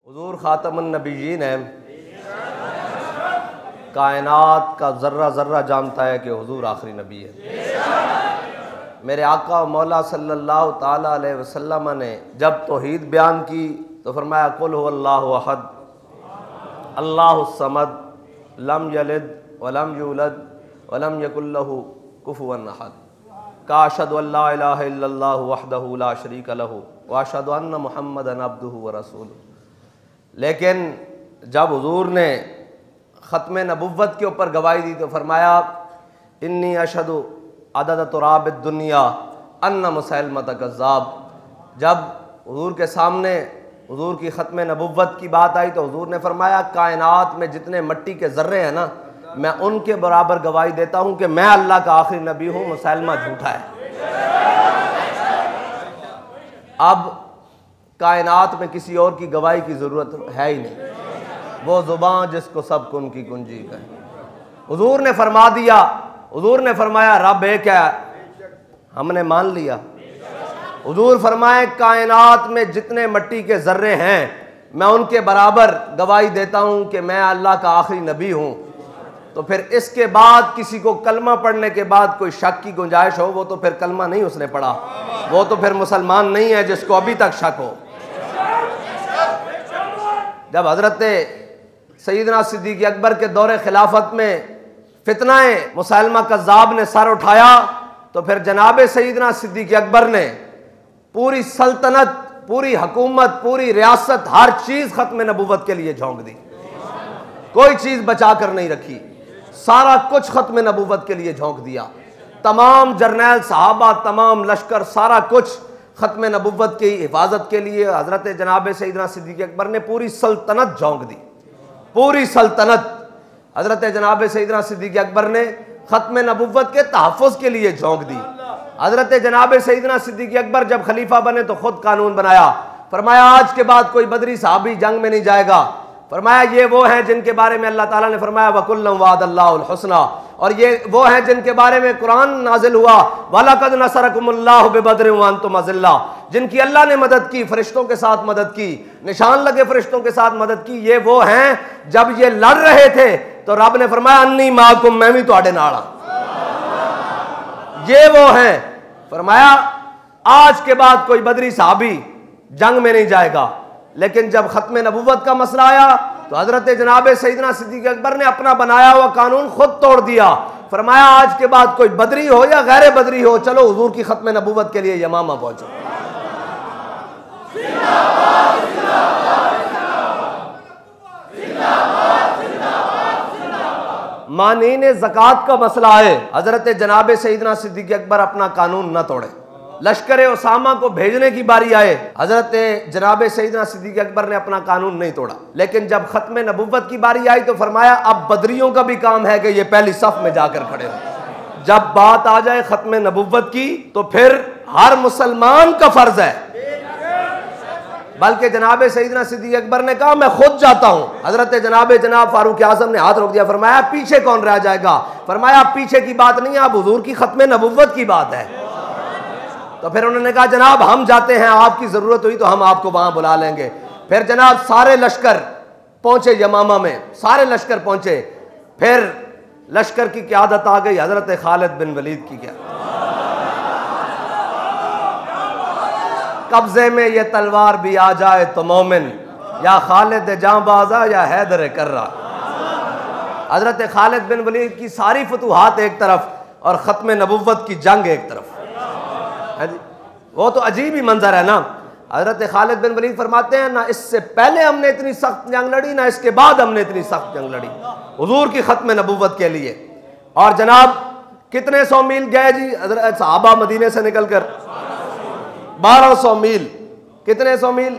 हुज़ूर ख़ातमुन नबिय्यीन है। कायनात का ज़र्रा ज़र्रा जानता है कि हुज़ूर आखिरी नबी है। मेरे आका मौला सल्लल्लाहु ताला अलैहि वसल्लम ने जब तौहीद बयान की तो फरमाया कुल हुवल्लाहु अहद अल्लाहुस समद लम यलिद वलम यूलद वलम यकुल लहू कुफुवन अहद का अशहदु अल्ला इलाहा इल्लल्लाहु वहदहु ला शरीका लहू व अशहदु अन्ना मुहम्मदन अब्दुहु व रसूलुहु। लेकिन जब हुजूर ने ख़त्म नबुव्वत के ऊपर गवाही दी तो फरमाया इन्नी अशहदु अदद तुराब दुनिया अन्ना मुसैलमत कज़्ज़ाब। जब हुजूर के सामने हुजूर की ख़त्म नबुव्वत की बात आई तो हुजूर ने फरमाया कायनात में जितने मिट्टी के ज़र्रे हैं ना, मैं उनके बराबर गवाही देता हूँ कि मैं अल्लाह का आखिरी नबी हूँ, मुसैलमा झूठा है। अब कायनात में किसी और की गवाही की ज़रूरत है ही नहीं। वो ज़ुबान जिसको सब कुन की कुंजी कहे। हुजूर ने फरमा दिया, हुजूर ने फरमाया रब एक है, हमने मान लिया। हुजूर फरमाए कायनात में जितने मिट्टी के ज़र्रे हैं मैं उनके बराबर गवाही देता हूँ कि मैं अल्लाह का आखिरी नबी हूँ। तो फिर इसके बाद किसी को कलमा पढ़ने के बाद कोई शक की गुंजाइश हो, वो तो फिर कलमा नहीं उसने पढ़ा, वो तो फिर मुसलमान नहीं है जिसको अभी तक शक हो। जब हज़रत सैयदना सिद्दीक़ अकबर के दौरे खिलाफत में फितनाए मुसैलमा कज़्ज़ाब ने सर उठाया तो फिर जनाब सैयदना सिद्दीक़ अकबर ने पूरी सल्तनत, पूरी हुकूमत, पूरी रियासत, हर चीज़ ख़त्म नबुव्वत के लिए झोंक दी। कोई चीज़ बचा कर नहीं रखी, सारा कुछ ख़त्म नबुव्वत के लिए झोंक दिया। तमाम जर्नैल सहाबा, तमाम लश्कर, सारा कुछ ख़त्म नबुव्वत की हिफाजत के लिए हज़रत जनाब सैयदना सिद्दीक़ अकबर ने पूरी सल्तनत झोंक दी। पूरी सल्तनत हज़रत जनाब सैयदना सिद्दीक़ अकबर ने ख़त्म नबुव्वत के तहफ़्फ़ुज़ के लिए झोंक दी। हज़रत जनाब सैयदना सिद्दीक़ अकबर जब खलीफा बने तो ख़ुद कानून बनाया, फरमाया आज के बाद कोई बदरी सहाबी जंग में नहीं जाएगा। फरमाया ये वो हैं जिनके बारे में अल्लाह ताला ने फरमाया वकुल्लम वादल्लाहुल हुस्ना, और ये वो हैं जिनके बारे में कुरान नाजिल हुआ वलक़द नसरकुमुल्लाहु बिबद्रिन व अंतुम अज़िल्ला, जिनकी अल्लाह ने मदद की, फरिश्तों के साथ मदद की, निशान लगे फरिश्तों के साथ मदद की। ये वो हैं जब ये लड़ रहे थे तो रब ने फरमाया अन्नी माकुम, मैं भी तुहाडे नाल हां। ये वो हैं, फरमाया आज के बाद कोई बदरी सहाबी जंग में नहीं जाएगा। लेकिन जब ख़त्म नबुव्वत का मसला आया तो हज़रत जनाब सैयदना सिद्दीक़ अकबर ने अपना बनाया हुआ कानून खुद तोड़ दिया। फरमाया आज के बाद कोई बदरी हो या गैर बदरी हो, चलो हुजूर की ख़त्म नबुव्वत के लिए यमामा पहुंचो। मानीन ज़कात का मसला है, हज़रत जनाब सैयदना सिद्दीक़ अकबर अपना कानून न तोड़े। लश्कर उसामा को भेजने की बारी आए, हज़रत जनाब सैयदना सिद्दीक़ अकबर ने अपना कानून नहीं तोड़ा। लेकिन जब ख़त्म नबुव्वत की बारी आई तो फरमाया अब बदरियों का भी काम है कि ये पहली सफ में जाकर खड़े हो। जब बात आ जाए ख़त्म नबुव्वत की तो फिर हर मुसलमान का फ़र्ज है। बल्कि जनाब सैयदना सिद्दीक़ अकबर ने कहा मैं खुद जाता हूँ। हज़रत जनाब फारूक आज़म ने हाथ रोक दिया, फरमाया पीछे कौन रह जाएगा। फरमाया पीछे की बात नहीं है, अब हुजूर की ख़त्म नबुव्वत की बात है। तो फिर उन्होंने कहा जनाब हम जाते हैं, आपकी ज़रूरत हुई तो हम आपको वहाँ बुला लेंगे। फिर जनाब सारे लश्कर पहुँचे यमामा में, सारे लश्कर पहुँचे। फिर लश्कर की क़यादत आ गई हज़रत खालिद बिन वलीद की। क्या कब्ज़े में ये तलवार भी आ जाए तो मोमिन, या खालिद जांबाज़ा या हैदर कर्रा। हज़रत खालिद बिन वलीद की सारी फतूहात एक तरफ और ख़त्म नबुव्वत की जंग एक तरफ। वो तो अजीब ही मंजर है ना। हज़रत खालिद बिन वलीद फरमाते हैं ना इससे पहले हमने इतनी सख्त जंग लड़ी, ना इसके बाद हमने इतनी सख्त जंग लड़ी हुजूर की ख़त्म नबुव्वत के लिए। और जनाब कितने 100 मील गए जी हज़रत सहाबा मदीने से निकलकर? 1200 मील। कितने 100 मील?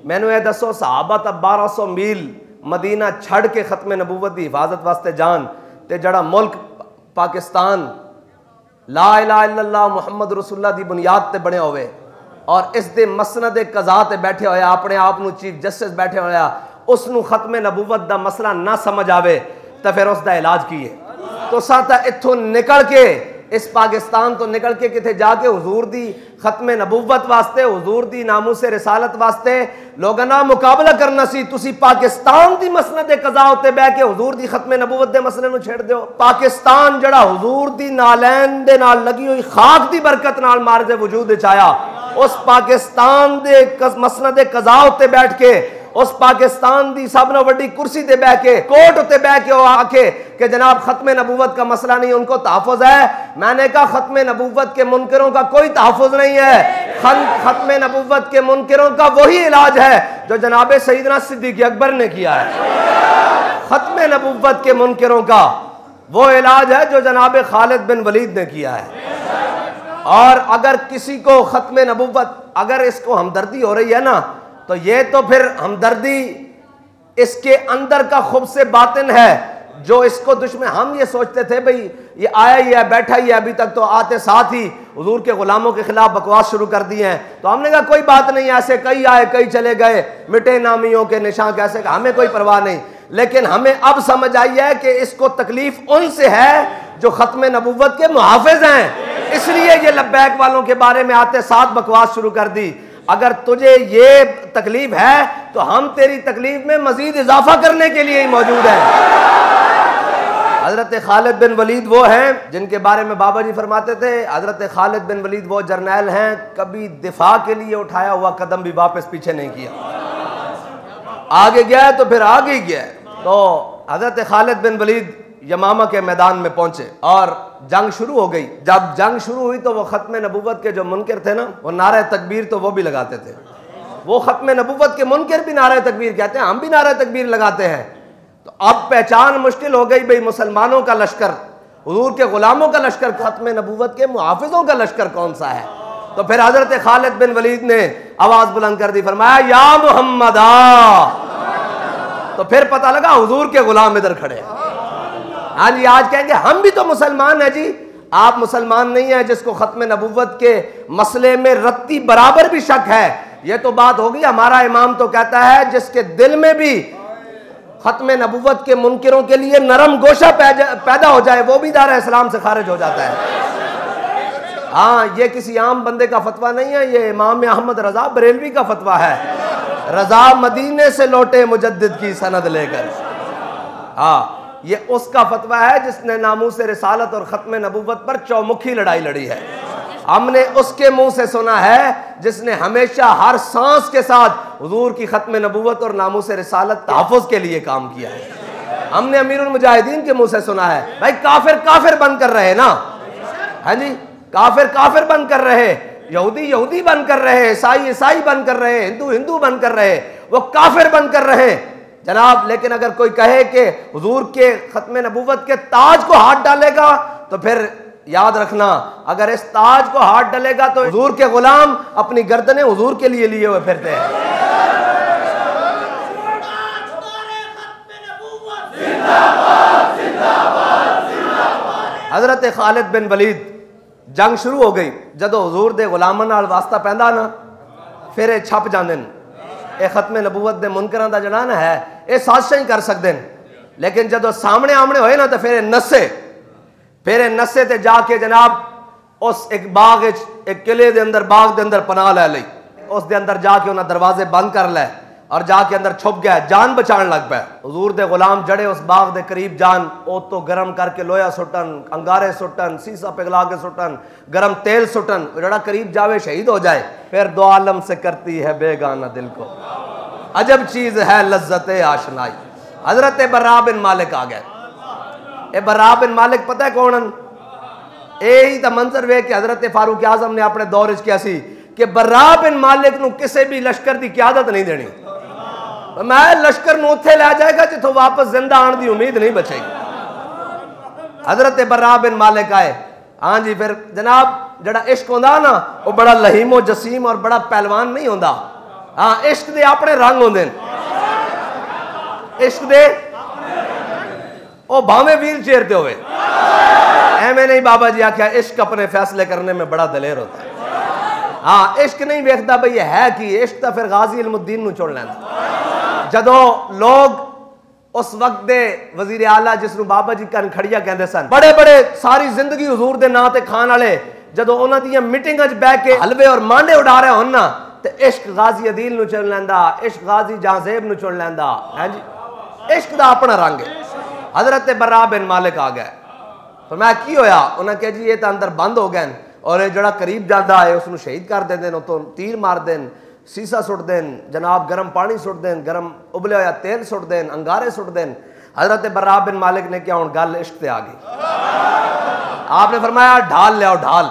मैनू ये दसो सहाबा तब 1200 मील मदीना छड़ के ख़त्म नबुव्वत की हिफाजत वास्ते जान ते जड़ा मुल्क पाकिस्तान ला इलाहा इल्लल्लाह मुहम्मद रसूलुल्लाह दी बुनियाद ते बने हुए और इस दे मसनद कज़ा ते बैठे होया, अपने आप नू चीफ जस्टिस बैठे होया, उसनू ख़त्म नबुव्वत दा मसला ना समझ आवे तो फिर उसका इलाज की है। तो साता इत्थों निकल के इस पाकिस्तान तो निकल के किथे जाके हुजूर दी खत्मे नबूवत वास्ते, हुजूर दी नामूसे रिसालत वास्ते लोगों ना मुकाबला करना सी। तुसी पाकिस्तान दी मसनद कज़ा उत्ते बह के हुजूर दी खत्मे नबूवत दे मसले नूं छेड़ दिओ। पाकिस्तान जड़ा हुजूर दी नालैन दे नाल लगी हुई खाक दी बरकत नाल मारजे वजूद विच आया, उस पाकिस्तान दे मसनद कज़ा उत्ते बैठ के, उस पाकिस्तान दी सब नालों वड्डी कुर्सी ते बह के, कोर्ट उत्ते बह के वो आके कि जनाब खत्मे नबूवत का मसला नहीं, उनको तहफ़्फ़ुज़ है। मैंने कहा खत्मे नबूवत के मुनकरों का कोई तहफ़्फ़ुज़ नहीं है। खत्मे नबूवत के मुनकरों का वही इलाज है जो जनाब सईदना सिद्दीक़ अकबर ने किया है। खत्मे नबूवत के मुनकरों का वो इलाज है जो जनाब खालिद बिन वलीद ने किया है। और अगर किसी को खत्मे नबूवत, अगर इसको हमदर्दी हो रही है ना, तो ये तो फिर हमदर्दी इसके अंदर का खुब से बातिन है जो इसको दुश्मन। हम ये सोचते थे भाई ये आया ही है, बैठा ही है, अभी तक तो आते साथ ही हुजूर के गुलामों के खिलाफ बकवास शुरू कर दी है। तो हमने कहा कोई बात नहीं, ऐसे कई आए कई चले गए, मिटे नामियों के निशान कैसे, हमें कोई परवाह नहीं। लेकिन हमें अब समझ आई है कि इसको तकलीफ उनसे है जो खत्मे नबूवत के मुहाफिज हैं, इसलिए ये लब्बैक वालों के बारे में आते साथ बकवास शुरू कर दी। अगर तुझे ये तकलीफ है तो हम तेरी तकलीफ में मजीद इजाफा करने के लिए ही मौजूद हैं। हजरत खालिद बिन वलीद वो हैं जिनके बारे में बाबा जी फरमाते थे, हजरत खालिद बिन वलीद वो जर्नैल हैं कभी दिफा के लिए उठाया हुआ कदम भी वापस पीछे नहीं किया, आगे गया तो फिर आगे गया। तो हजरत खालिद बिन वलीद यमामा के मैदान में पहुंचे और जंग शुरू हो गई। जब जंग शुरू हुई तो वो खत्मे नबूवत के जो मुनकर थे ना, वो नारे तकबीर तो वो भी लगाते थे। वो खत्मे नबूवत के मुनकर भी नारे तकबीर कहते हैं, हम भी नारे तकबीर लगाते हैं। तो अब पहचान मुश्किल हो गई भाई, मुसलमानों का लश्कर, हुजूर के गुलामों का लश्कर, खत्मे नबूवत के मुहाफिजों का लश्कर कौन सा है। तो फिर हजरत खालिद बिन वलीद ने आवाज बुलंद कर दी, फरमाया या मुहम्मदा। तो फिर पता लगा हुजूर के गुलाम इधर खड़े। हाँ जी, आज कहेंगे हम भी तो मुसलमान हैं जी। आप मुसलमान नहीं है जिसको खत्मे नबूवत के मसले में रत्ती बराबर भी शक है। ये तो बात होगी, हमारा इमाम तो कहता है जिसके दिल में भी खत्मे नबूवत के मुनकिरों के लिए नरम गोशा पैदा हो जाए वो भी दार इस्लाम से खारिज हो जाता है। हाँ, ये किसी आम बंदे का फतवा नहीं है, ये इमाम अहमद रजा बरेलवी का फतवा है। रजा मदीने से लौटे मुजद्दिद की सनद लेकर। हाँ, ये उसका फतवा है जिसने नामूसे रिसालत और खत्मे नबूवत पर चौमुखी लड़ाई लड़ी है। हमने उसके मुंह से सुना है जिसने हमेशा हर सांस के साथ हुजूर की खत्मे नबूवत और नामूसे रिसालत तहफ़्फ़ुज़ के लिए काम किया है। हमने अमीरुल मुजाहिदीन के मुंह से सुना है भाई काफिर काफिर बन कर रहे ना, हाँ जी, काफिर काफिर बन कर रहे, यहूदी यहूदी बन कर रहे, ईसाई ईसाई बन कर रहे, हिंदू हिंदू बन कर रहे, वो काफिर बन कर रहे जनाब। लेकिन अगर कोई कहे कि हुजूर के खत्मे नबूवत के ताज को हाथ डालेगा तो फिर याद रखना, अगर इस ताज को हाथ डालेगा तो हुजूर के गुलाम अपनी गर्दनें हुजूर के लिए लिए हुए फिरते हैं। हजरत खालिद बिन वलीद जंग शुरू हो गई, जदों हुजूर दे गुलामां नाल वास्ता पैंदा ना फिर छप जांदे ने। ये खत्मे नबूवत दे मुनकरां दा जड़ा ना है, ये साजिशां ही कर सकते हैं, लेकिन जदों सामने आमने होए ना तो फिर नस्से ते जाके जनाब उस एक बाग एक किले दे अंदर बाग दे अंदर पनाह लै लई, उस दे अंदर जाके उन्हें दरवाजे बंद कर लै और जाके अंदर छुप गया, जान बचाने लग पाया। हुजूर दे गुलाम जड़े उस बाग दे करीब जान, ओ तो गर्म करके लोया सुटन, अंगारे सुटन, सीसा पिघला के सुटन, गर्म तेल सुटन, जड़ा करीब जावे शहीद हो जाए। फिर दो आलम से करती है बेगाना दिल को, अजब चीज है लज्जत आशनाई। हजरत बर्रा बिन मालिक आ गए। ए बर्रा बिन मालिक पता है कौन? यही तो मंजर वे कि हजरत फारूक आजम ने अपने दौर किया सी कि बर्रा बिन मालिक नूं किसी भी लश्कर की क्यादत नहीं देनी। मैं लश्कर नूं उत्थे लै जाएगा जिथों वापस जिंदा आने की उम्मीद नहीं बचेगी। हजरत बर्रा बिन मालिक आए। हाँ जी, फिर जनाब जड़ा इश्क होंदा ना वो बड़ा लहीमो जसीम और बड़ा पहलवान नहीं होंदा। हाँ, इश्क दे अपने रंग होंदे ने, इश्क दे ओ भावें व्हील चेयर ते होवे, एवें नहीं। बाबा जी आख्या इश्क अपने फैसले करने में बड़ा दलेर होता है। हाँ, इश्क नहीं वेखता बई है कि इश्क तो फिर गाजी इल्मुद्दीन नूं चुन लैंदा। जदों लोग उस वक्त दे वजीर आला जिसनू बाबा जी कनखड़िया कहते सन, बड़े बड़े सारी जिंदगी हुजूर दे नां ते खान वाले, जदों उन्हां दियां मीटिंगां च बैठ के हलवे और मांडे उड़ा रहे होन ना, ते इश्क गाजी अदील नू चुन लैंदा, इश्क गाजी जहाजेब नू चुन लैंदा है जी। इश्क दा अपना रंग है। हजरत बर्रा बिन मालिक आ गए, तो मैं की होया, उन्हें कहा जी ये तो अंदर बंद हो गए और ये जड़ा करीब जाता है उसनू शहीद कर देंदे, तो तीर मार देन, सीसा सुट देन, जनाब गर्म पानी सुट देन, गर्म उबले होया तेल सुट देन, अंगारे सुट देन। हजरत बर्रा बिन मालिक ने क्या हूँ गल इश्क से आ गई। आपने फरमाया ढाल ले आओ ढाल,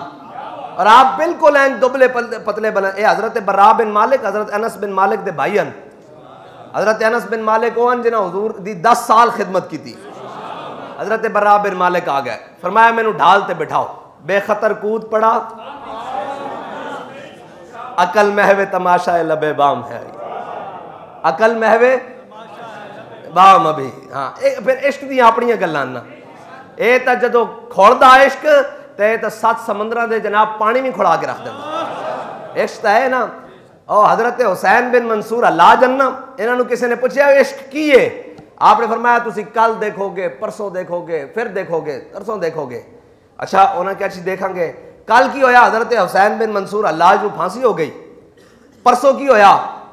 और आप बिल्कुल एन दुबले पतले बने। ये हजरत बर्रा बिन मालिक हजरत अनस बिन मालिक दे भाई हन। हजरत अनस बिन मालिक ओन जिन्हें हुजूर दी 10 साल खिदमत की थी। हजरत बर्रा बिन मालिक आ गए, फरमाया मैनू ढाल ते बिठाओ, बेखतर कूद पड़ा, अकल महवे तमाशा लबे बाम है, अकल महवे बाम अभी। हाँ फिर इश्क दी अपनी गल्लां ना, ये तो जदों खोलदा इश्क ते 7 समुद्रां दे जनाब पानी भी खुड़ा के रख देंदा। इश्क है ना। और हजरत हुसैन बिन मंसूर अल्लाह जन्ना, इन्होंने किसी ने पूछा इश्क की है, आपने फरमाया तुसी कल देखोगे, परसों देखोगे, फिर देखोगे, तरसों देखोगे। अच्छा उन्हें क्या चीज देखेंगे, कल की होया हजरत हुसैन बिन मंसूर अल्लाह जो फांसी हो गई, परसों की होया,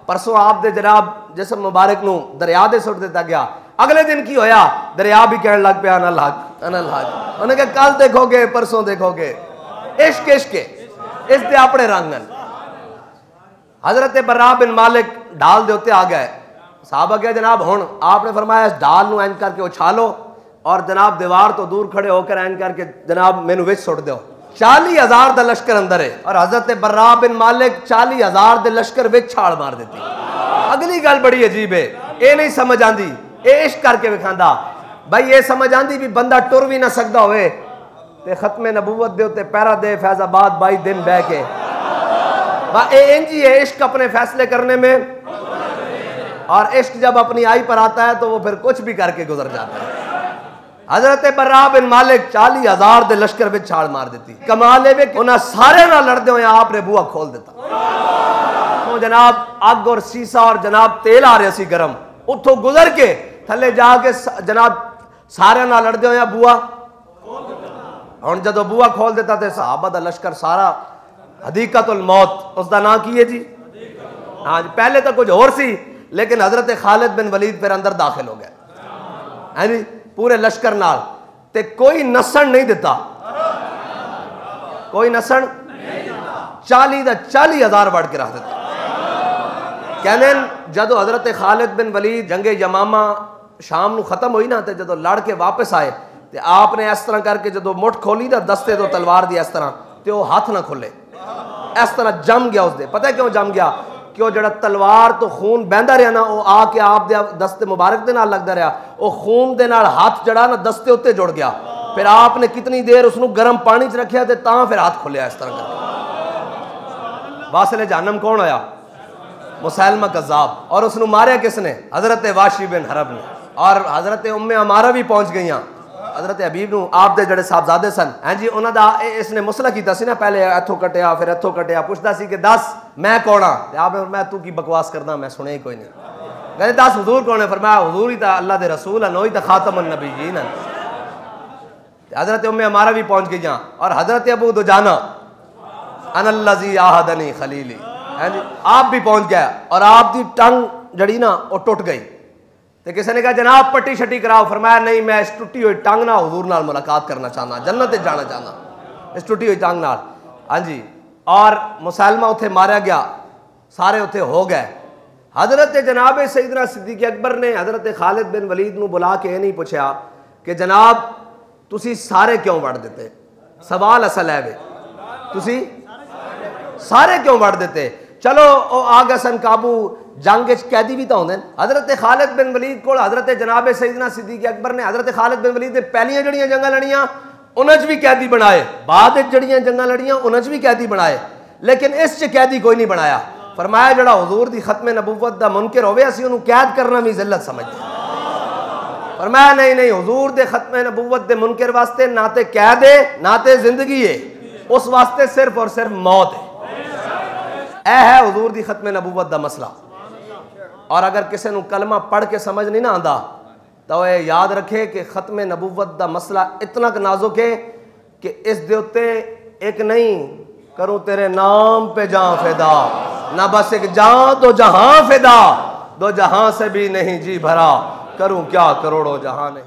परसों आप दे जनाब जिस्म मुबारक नू दरिया दे सुट दिता गया, अगले दिन की होया दरिया भी कहने लग पिया अनल हक अनल हक। उन्हें कहा कल देखोगे, परसों देखोगे। इश्क इश्क इस दे अपने रंग। हजरत बर्रा बिन मालिक ढाल दे उत्ते आ गए, साहबा क्या जनाब हुण, आपने फरमाया इस ढाल नू इंज करके उछालो और जनाब दीवार तो दूर खड़े होकर इंज करके जनाब मैनू विच सुट दो। 40,000 दा लश्कर अंदर है और हजरत बर्रा बिन मालिक 40,000 दे लश्कर विच छाल मार देती। अगली गल बड़ी अजीब है, ये नहीं समझ आंदी, ये इश्क करके विखांदा। भाई ये समझ आंदी भी बंदा टुर भी ना सकदा होवे ते खत्मे नबूवत दे उत्ते पैरा दे फैजाबाद 22 दिन बह के, इंजी है इश्क अपने फैसले करने में। और इश्क जब अपनी आई पर आता है तो वो फिर कुछ भी करके गुजर जाता है। हजरत बर्रा बिन मालिक 40,000 दे लश्कर विच छाल मार देती। कमाल है वे उन्हें सारे ना लड़दे हुए आपने बुआ खोल देता। तो जनाब अग और सीसा और जनाब तेल आ रहे सी गरम, उतो गुजर के थले जाके जनाब सारे ना लड़दे हुए बुआ हुण जदों बुआ खोल देता तो सहाबा दा लश्कर सारा हदीकतुल मौत उसका नाम की है जी। हाँ जी, पहले तो कुछ और सी, लेकिन हजरत खालिद बिन वलीद फिर अंदर दाखिल हो गए है जी पूरे लश्कर नाल, ते कोई नसन नहीं दिता, कोई नसन 40,000 वड़ के रख दिता। कहने जदों हजरत खालिद बिन वलीद जंगे यमामा शाम नू खत्म हुई ना, तो जदों लड़ के वापस आए तो आपने इस तरह करके जदों मुठ खोली ना दस्ते तो तलवार दी इस तरह, तो वह हाथ ना खोले, इस तरह जम गया उसदे। पता है क्यों जम गया? क्यों जड़ा तलवार तो खून बहता रहा ना, वो आके आप दे दस्ते मुबारक दे नाल लगता रहा, वो खून दे नाल हाथ जड़ा ना दस्ते उत्ते जुड़ गया। फिर आपने कितनी देर उसनू गर्म पानी च रखा तो तां फिर हाथ खोलिया इस तरह करके। वासिल जहन्नम कौन होया? मुसैलमा कज़्ज़ाब। और उसनू मारिया किसने? हजरत वाशी बिन हरब ने। और हजरत उम्मे अमारा भी पहुंच गई, हजरत हबीब नू आप दे जड़े साहबजादे सन हैं जी, उन्हां दा इसने मुसला कीता सी ना, पहले इथों कटिया फिर इथों कटिया, पुछदा सी कि दस मैं कौन हाँ? आपने मैं तू की बकवास करदा, मैं सुने ही कोई नहीं। कहते दस हुजूर कौन है? फरमाया हुजूर ही तो अल्लाह दे रसूल हैं, वही तो खातमुन नबीयीन हैं। हजरत उम्मे अमारा भी पहुंच गई और हजरत अबू दुजाना अनल्लज़ी आहदनी खलीली हैं जी, आप भी पहुंच गया और आपकी टंग जड़ी ना वो टुट गई। तो किसी ने कहा जनाब पट्टी शट्टी कराओ, फरमाया नहीं मैं इस टुटी हुई टंग ना हुजूर नाल मुलाकात करना चाहना, जन्नत जाना चाहना इस टुटी हुई टंग नाल। हाँ जी, और मुसैलमा उत्थे मारा गया, सारे उत्थे हो गए। हजरत जनाब सईदना सिद्दीक़ अकबर ने हजरत खालिद बिन वलीद नू बुला के नहीं पूछा कि जनाब तुसी सारे क्यों वड़ देते? सवाल असल है वे तुसी सारे क्यों वड़ देते? चलो ओ आ गए सन काबू, जंग कैदी भी तो होंगे। हजरत खालिद बिन वलीद को हजरत जनाब सईदना सिद्दीक़ अकबर ने हजरत खालिद बिन वलीद ने पहलियां जड़ियां जंगा लड़ियां उन्हें भी कैदी बनाए, बाद जड़ियां जंगा लड़ियां उन्हें भी कैदी बनाए, लेकिन इस च कैदी कोई नहीं बनाया। फरमाया जड़ा हुजूर दी खत्मे नबूवत दा मुनकर होवे असीं उहनूं कैद करना भी जिल्लत समझदे। फरमाया नहीं नहीं, हुजूर दे खत्मे नबूवत दे मुनकर वास्ते ना ते कैद है ना ते जिंदगी है, उस वास्ते सिर्फ और सिर्फ मौत है। यह है हुजूर दी खत्मे नबूवत दा मसला। और अगर किसी को कलमा पढ़ के समझ नहीं ना आता तो ये याद रखे कि खत्म नबूवत दा मसला इतना नाजुक है कि इस दे उत्ते एक नहीं करूं तेरे नाम पे जां फिदा, ना बस एक जां तो जहां फिदा, दो जहां से भी नहीं जी भरा, करूं क्या करोड़ों जहां नहीं।